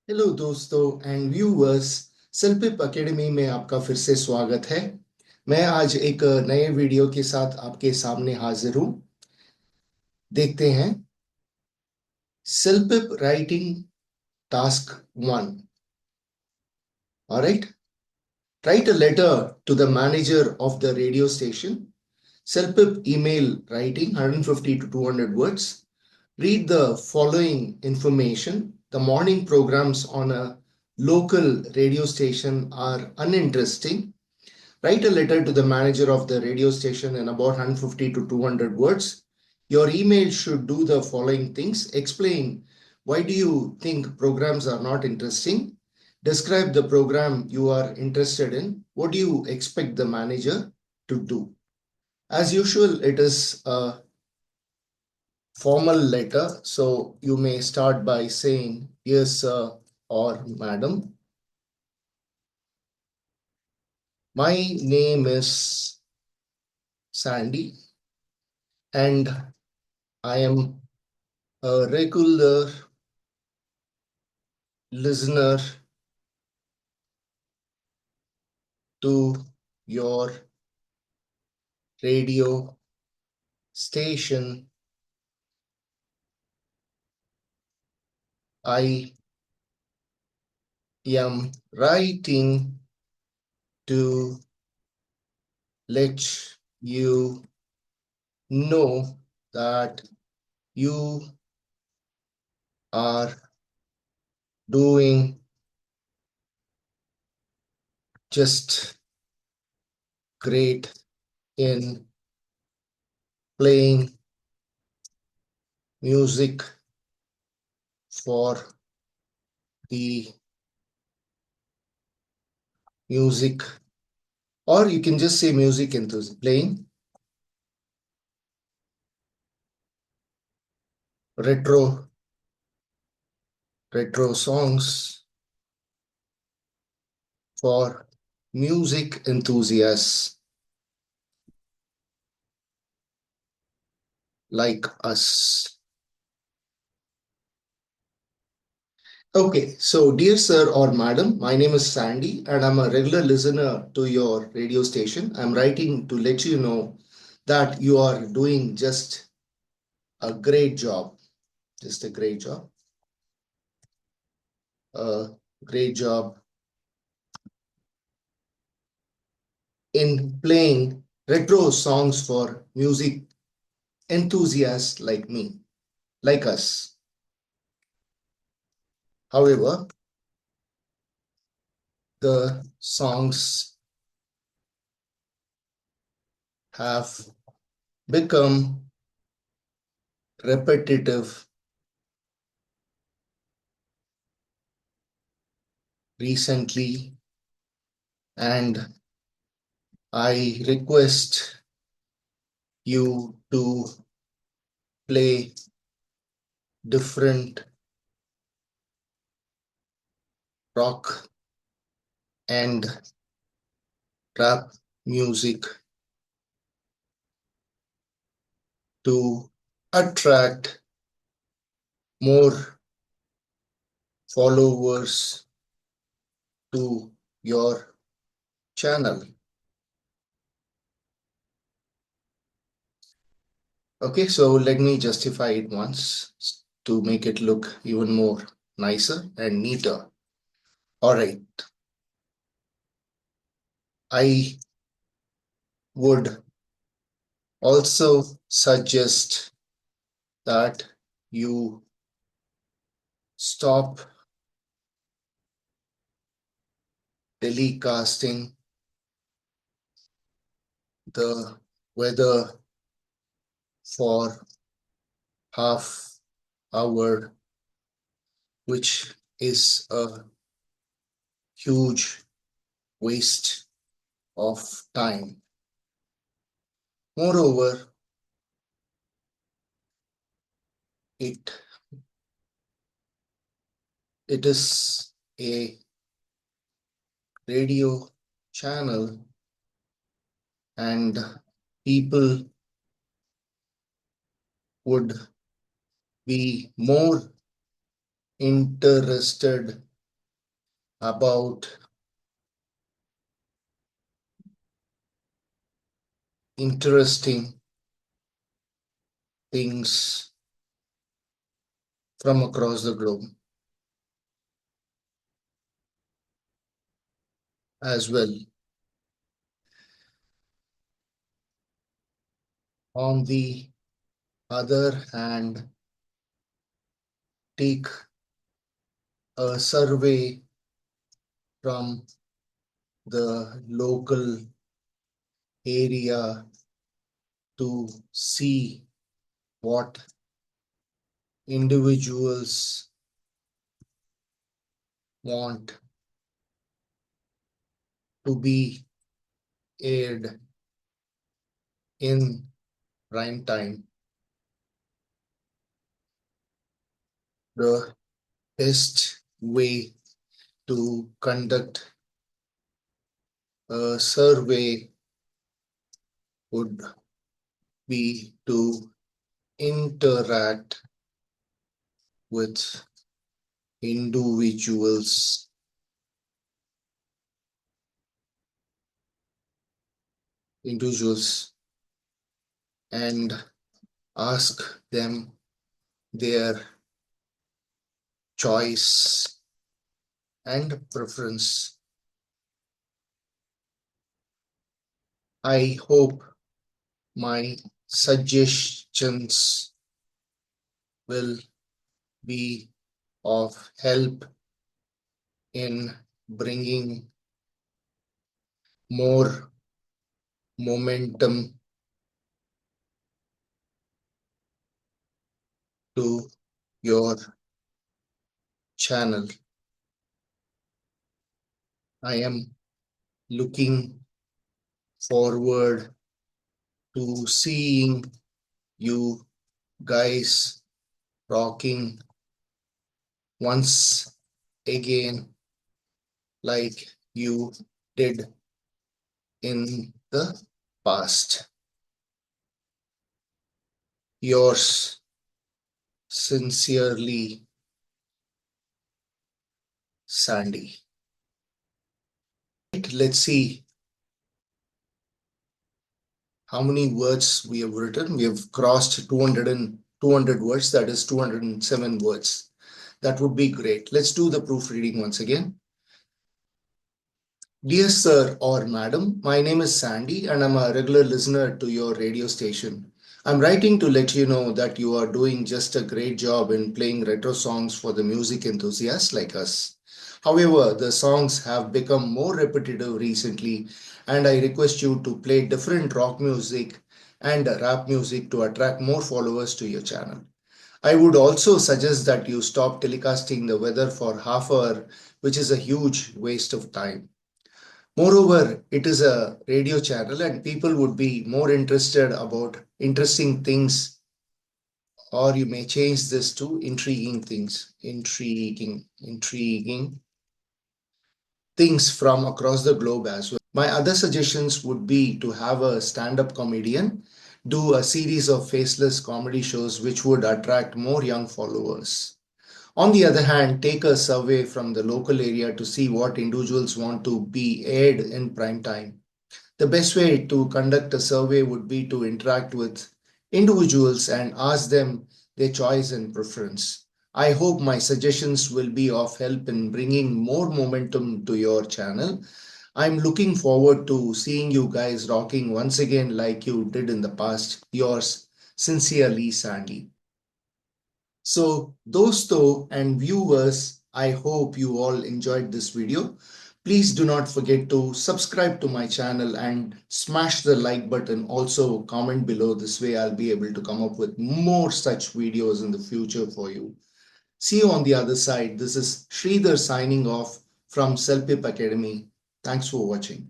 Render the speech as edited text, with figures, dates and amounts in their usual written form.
Hello दोस्तों and viewers. सेल्पिप academy में आपका फिर से स्वागत है। मैं आज एक नए वीडियो के साथ आपके सामने हाजिर हूं। देखते हैं CELPIP writing task 1। Alright, write a letter to the manager of the radio station. CELPIP email writing 150 to 200 words. Read the following information. The morning programs on a local radio station are uninteresting. Write a letter to the manager of the radio station in about 150 to 200 words. Your email should do the following things. Explain why do you think programs are not interesting. Describe the program you are interested in. What do you expect the manager to do? As usual, it is a formal letter. So you may start by saying, "Dear sir or madam, my name is Sandy and I am a regular listener to your radio station. I am writing to let you know that you are doing just great in playing music for the music, or you can just say music enthusiast, playing retro songs for music enthusiasts like us. Okay, so dear sir or madam, my name is Sandy and I'm a regular listener to your radio station. I'm writing to let you know that you are doing just a great job, just a great job, a great job in playing retro songs for music enthusiasts like me, like us. However, the songs have become repetitive recently, and I request you to play different rock and rap music to attract more followers to your channel. Okay, so let me justify it once to make it look even more nicer and neater. All right, I would also suggest that you stop telecasting the weather for half hour, which is a huge waste of time. Moreover, it is a radio channel and people would be more interested about interesting things from across the globe as well. On the other hand, take a survey from the local area to see what individuals want to be aired in prime time. The best way to conduct a survey would be to interact with individuals and ask them their choice and preference. I hope my suggestions will be of help in bringing more momentum to your channel. I am looking forward to seeing you guys rocking once again like you did in the past. Yours sincerely, Sandy. Let's see how many words we have written. We have crossed 200 words, that is 207 words. That would be great. Let's do the proofreading once again. Dear Sir or Madam, my name is Sandy and I'm a regular listener to your radio station. I'm writing to let you know that you are doing just a great job in playing retro songs for the music enthusiasts like us. However, the songs have become more repetitive recently, and I request you to play different rock music and rap music to attract more followers to your channel. I would also suggest that you stop telecasting the weather for half hour, which is a huge waste of time. Moreover, it is a radio channel and people would be more interested about interesting things, or you may change this to intriguing things. Intriguing things from across the globe as well. My other suggestions would be to have a stand-up comedian do a series of faceless comedy shows which would attract more young followers. On the other hand, take a survey from the local area to see what individuals want to be aired in prime time. The best way to conduct a survey would be to interact with individuals and ask them their choice and preference. I hope my suggestions will be of help in bringing more momentum to your channel. I'm looking forward to seeing you guys rocking once again like you did in the past. Yours sincerely, Sandy. So, dosto and viewers, I hope you all enjoyed this video. Please do not forget to subscribe to my channel and smash the like button. Also, comment below. This way, I'll be able to come up with more such videos in the future for you. See you on the other side. This is Sridhar signing off from CELPIP Academy. Thanks for watching.